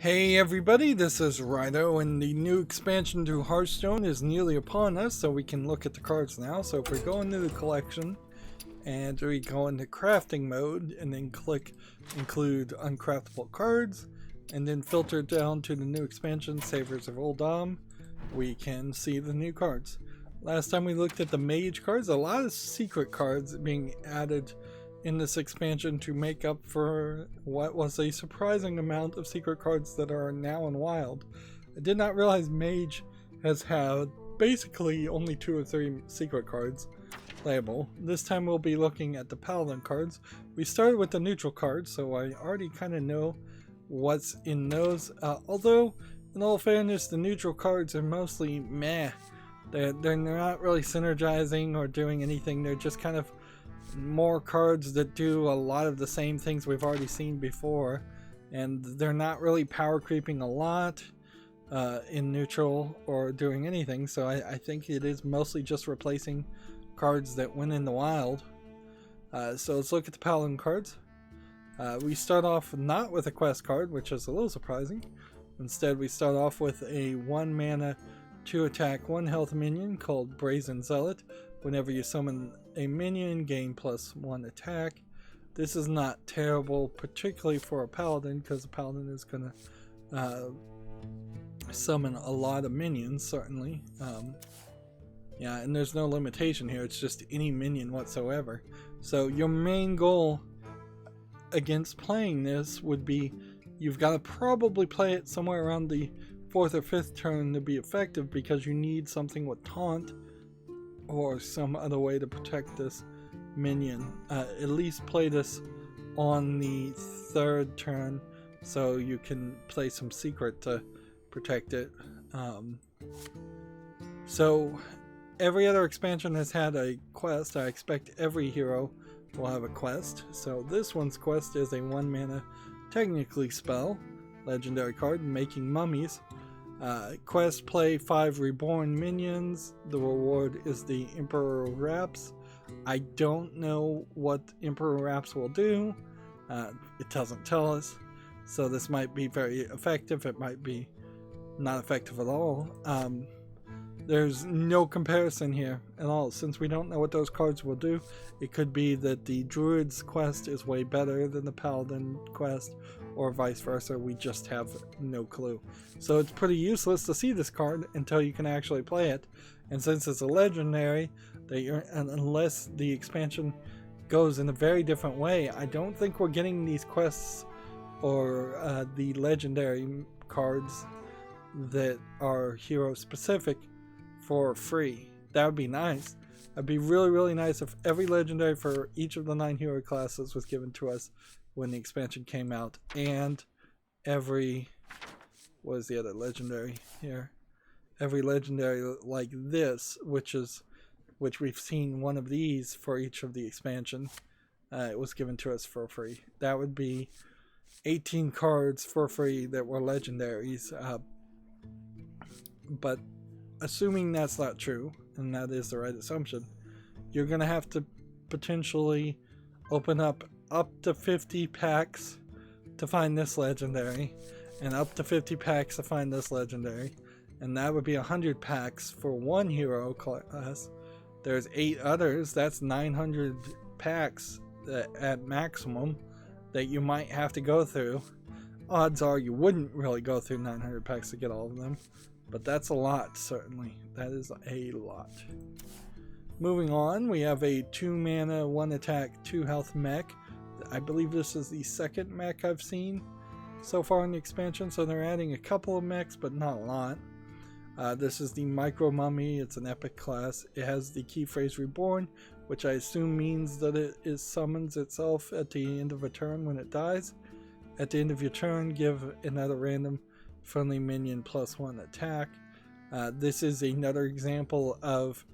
Hey everybody, this is Rydo, and the new expansion to Hearthstone is nearly upon us, so we can look at the cards now. So if we go into the collection, and we go into crafting mode, and then click include uncraftable cards, and then filter down to the new expansion, Savers of Uldum, we can see the new cards. Last time we looked at the mage cards, a lot of secret cards being added in this expansion to make up for what was a surprising amount of secret cards that are now in wild. I did not realize mage has had basically only 2 or 3 secret cards playable. This time we'll be looking at the Paladin cards. We started with the neutral cards, so I already kind of know what's in those. Although, in all fairness, the neutral cards are mostly meh. They're not really synergizing or doing anything. They're just kind of more cards that do a lot of the same things we've already seen before, and they're not really power creeping a lot in neutral or doing anything, so I think it is mostly just replacing cards that went in the wild. So let's look at the Paladin cards. We start off not with a quest card, which is a little surprising. Instead, we start off with a 1 mana 2 attack 1 health minion called Brazen Zealot. Whenever you summon a minion, gain +1 attack. This is not terrible, particularly for a paladin, because a paladin is going to summon a lot of minions, certainly. Yeah, and there's no limitation here, it's just any minion whatsoever. So your main goal against playing this would be, you've got to probably play it somewhere around the 4th or 5th turn to be effective, because you need something with taunt or some other way to protect this minion. At least play this on the 3rd turn so you can play some secret to protect it. So every other expansion has had a quest. I expect every hero will have a quest. So this one's quest is a 1 mana technically spell, legendary card, Making Mummies. Quest: play 5 reborn minions. The reward is the Emperor Wraps. I don't know what Emperor Wraps will do. It doesn't tell us. So this might be very effective. It might be not effective at all. There's no comparison here at all. Since we don't know what those cards will do, it could be that the Druid's quest is way better than the Paladin quest, or vice versa. We just have no clue. So it's pretty useless to see this card until you can actually play it. And since it's a legendary, unless the expansion goes in a very different way, I don't think we're getting these quests or the legendary cards that are hero specific for free. That would be nice. It'd be really nice if every legendary for each of the 9 hero classes was given to us when the expansion came out, and every, what is the other legendary here? Every legendary like this, which we've seen one of these for each of the expansion, it was given to us for free. That would be 18 cards for free that were legendaries. But assuming that's not true, and that is the right assumption, you're going to have to potentially open up to 50 packs to find this legendary, and up to 50 packs to find this legendary, and that would be 100 packs for 1 hero class. There's 8 others. That's 900 packs at maximum that you might have to go through. Odds are you wouldn't really go through 900 packs to get all of them, but that's a lot, certainly. That is a lot. Moving on, we have a 2 mana 1 attack 2 health mech. I believe this is the 2nd mech I've seen so far in the expansion, so they're adding a couple of mechs, but not a lot. This is the Micro Mummy. It's an epic class. It has the key phrase Reborn, which I assume means that it summons itself at the end of a turn when it dies. At the end of your turn, give another random friendly minion +1 attack. This is another example of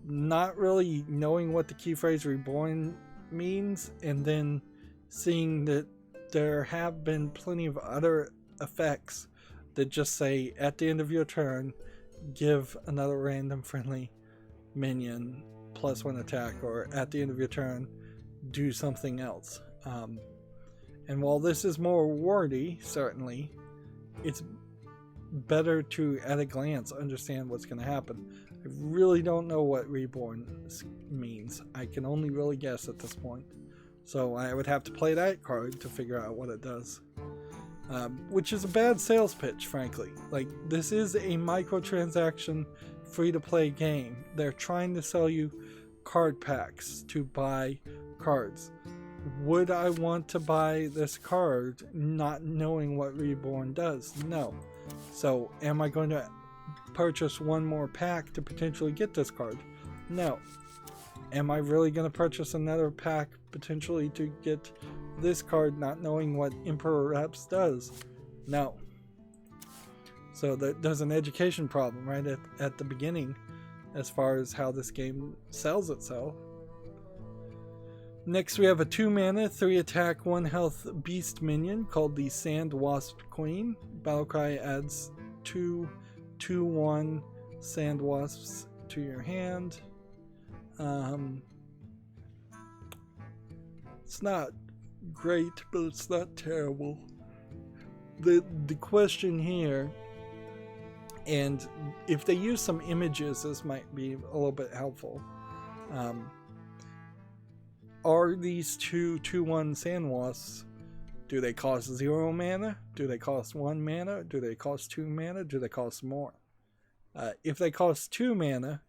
not really knowing what the key phrase Reborn means, and then seeing that there have been plenty of other effects that just say at the end of your turn give another random friendly minion +1 attack, or at the end of your turn do something else. And while this is more wordy, certainly, it's better to, at a glance, understand what's going to happen. I really don't know what Reborn means. I can only really guess at this point. So I would have to play that card to figure out what it does. Which is a bad sales pitch, frankly. Like, this is a microtransaction, free-to-play game. They're trying to sell you card packs to buy cards. Would I want to buy this card not knowing what Reborn does? No. So, am I going to purchase one more pack to potentially get this card? No. Am I really going to purchase another pack potentially to get this card not knowing what Emperor Reps does? No. So there's an education problem right at the beginning as far as how this game sells itself. Next we have a 2 mana, 3 attack, 1 health beast minion called the Sand Wasp Queen. Battlecry adds 2/1 Sand Wasps to your hand. It's not great, but it's not terrible. The question here, and if they use some images, this might be a little bit helpful. Are these 2/1 Sand Wasps, do they cost 0 mana? Do they cost 1 mana? Do they cost 2 mana? Do they cost more? If they cost 2 mana,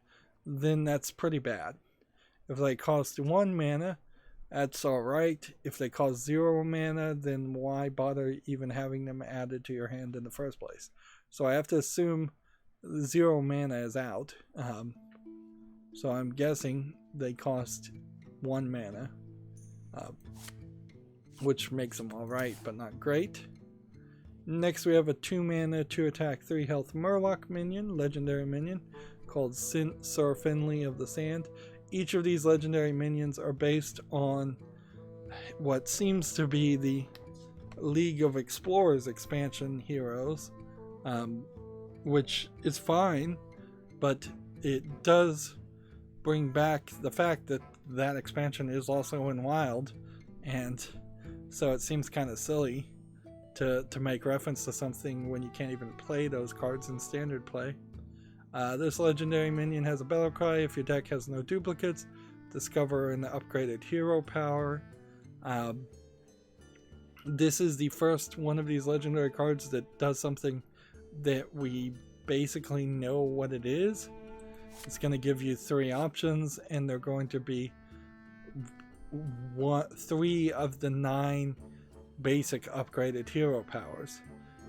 then that's pretty bad. If they cost 1 mana, that's alright. If they cost 0 mana, then why bother even having them added to your hand in the first place? So I have to assume 0 mana is out. So I'm guessing they cost 1 mana, which makes them alright, but not great. Next we have a 2 mana, 2 attack, 3 health Murloc minion, legendary minion, called Sir Finley of the Sand. Each of these legendary minions are based on what seems to be the League of Explorers expansion heroes, which is fine, but it does bring back the fact that that expansion is also in Wild, and so it seems kind of silly to make reference to something when you can't even play those cards in standard play. This legendary minion has a battle cry. If your deck has no duplicates, discover an upgraded hero power. This is the first one of these legendary cards that does something that we basically know what it is. It's going to give you 3 options, and they're going to be 3 of the 9 basic upgraded hero powers.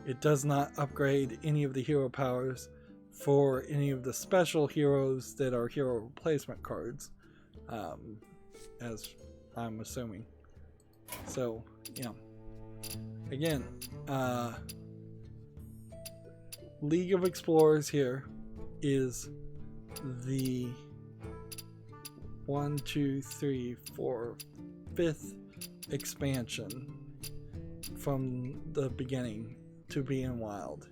It does not upgrade any of the hero powers for any of the special heroes that are hero replacement cards, as I'm assuming. So, yeah. Again, League of Explorers here is the 1, 2, 3, 4, 5th expansion from the beginning to be in Wild.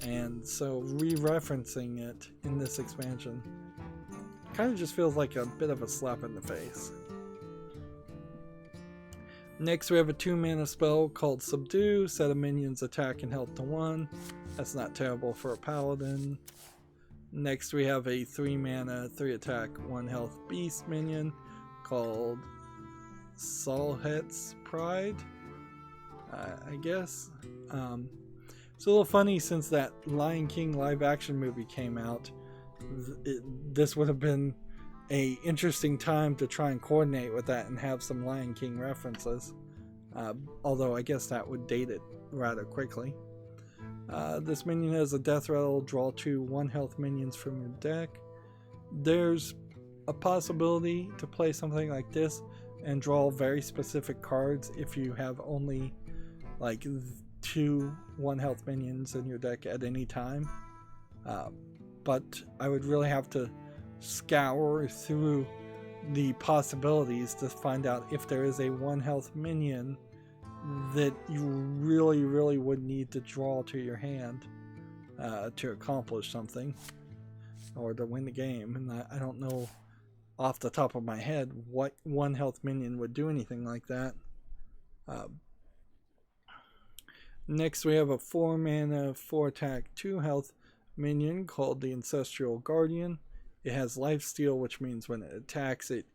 And so re-referencing it in this expansion kind of just feels like a bit of a slap in the face. Next we have a 2 mana spell called Subdue. Set of minions attack and health to 1. That's not terrible for a Paladin. Next we have a 3 mana, 3 attack, 1 health beast minion called Solhet's Pride, I guess. It's a little funny, since that Lion King live action movie came out, this would have been a interesting time to try and coordinate with that and have some Lion King references. Although I guess that would date it rather quickly. This minion has a death rattle, draw 2 1 health minions from your deck. There's a possibility to play something like this and draw very specific cards if you have only like 2 1 health minions in your deck at any time. But I would really have to scour through the possibilities to find out if there is a 1 health minion that you really would need to draw to your hand to accomplish something or to win the game. And I don't know off the top of my head what 1 health minion would do anything like that. Next we have a 4 mana, 4 attack, 2 health minion called the Ancestral Guardian. It has lifesteal, which means when it attacks it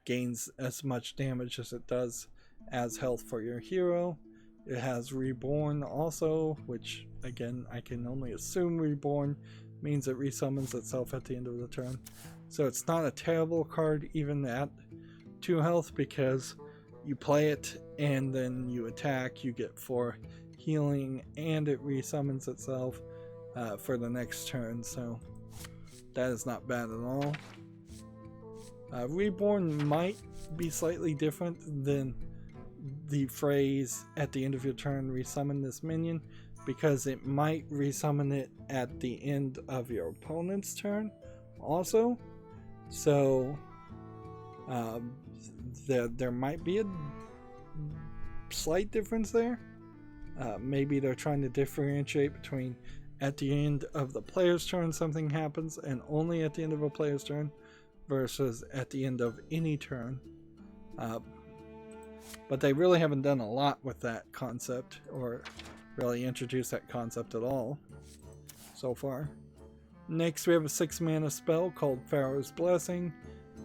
gains as much damage as it does as health for your hero. It has Reborn also, which again I can only assume Reborn means it resummons itself at the end of the turn. So it's not a terrible card even at 2 health, because you play it and then you attack, you get 4 healing, and it resummons itself for the next turn, so that is not bad at all. Reborn might be slightly different than the phrase at the end of your turn resummon this minion, because it might resummon it at the end of your opponent's turn also, so there might be a slight difference there. Maybe they're trying to differentiate between at the end of the player's turn something happens and only at the end of a player's turn versus at the end of any turn. But they really haven't done a lot with that concept, or really introduced that concept at all so far. Next we have a 6 mana spell called Pharaoh's Blessing.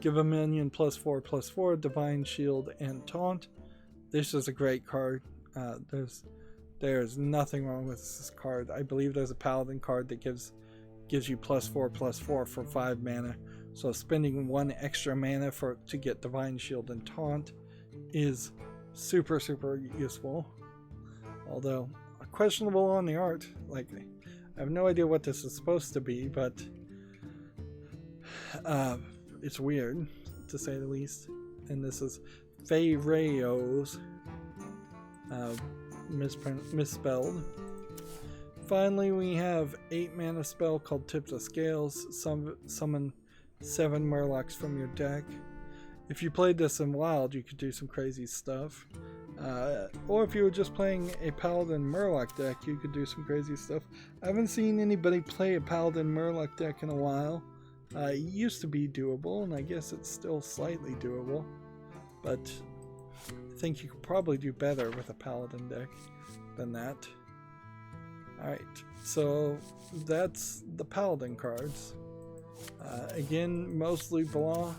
Give a minion +4/+4, Divine Shield, and Taunt. This is a great card. There's nothing wrong with this card. I believe there's a Paladin card that gives you +4/+4 for 5 mana. So spending 1 extra mana to get Divine Shield and Taunt is super useful. Although questionable on the art. Like, I have no idea what this is supposed to be, but it's weird to say the least. And this is Rydo's misspelled. Finally, we have 8 mana spell called Tips of Scales. Summon 7 Murlocs from your deck. If you played this in Wild, you could do some crazy stuff. Or if you were just playing a Paladin Murloc deck, you could do some crazy stuff. I haven't seen anybody play a Paladin Murloc deck in a while. It used to be doable, and I guess it's still slightly doable. But I think you could probably do better with a Paladin deck than that. Alright, so that's the Paladin cards. Again, mostly blah.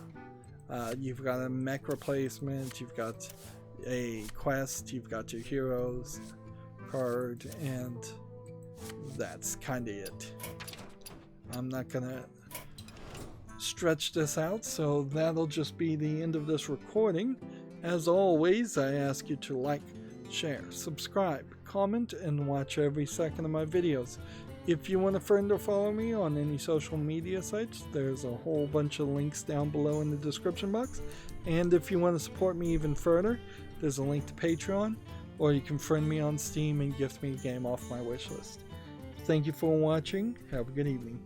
You've got a mech replacement, you've got a quest, you've got your heroes card, and that's kind of it. I'm not gonna stretch this out, so that'll just be the end of this recording. As always, I ask you to like, share, subscribe, comment, and watch every second of my videos. If you want to friend or follow me on any social media sites, there's a whole bunch of links down below in the description box. And if you want to support me even further, there's a link to Patreon, or you can friend me on Steam and gift me a game off my wishlist. Thank you for watching. Have a good evening.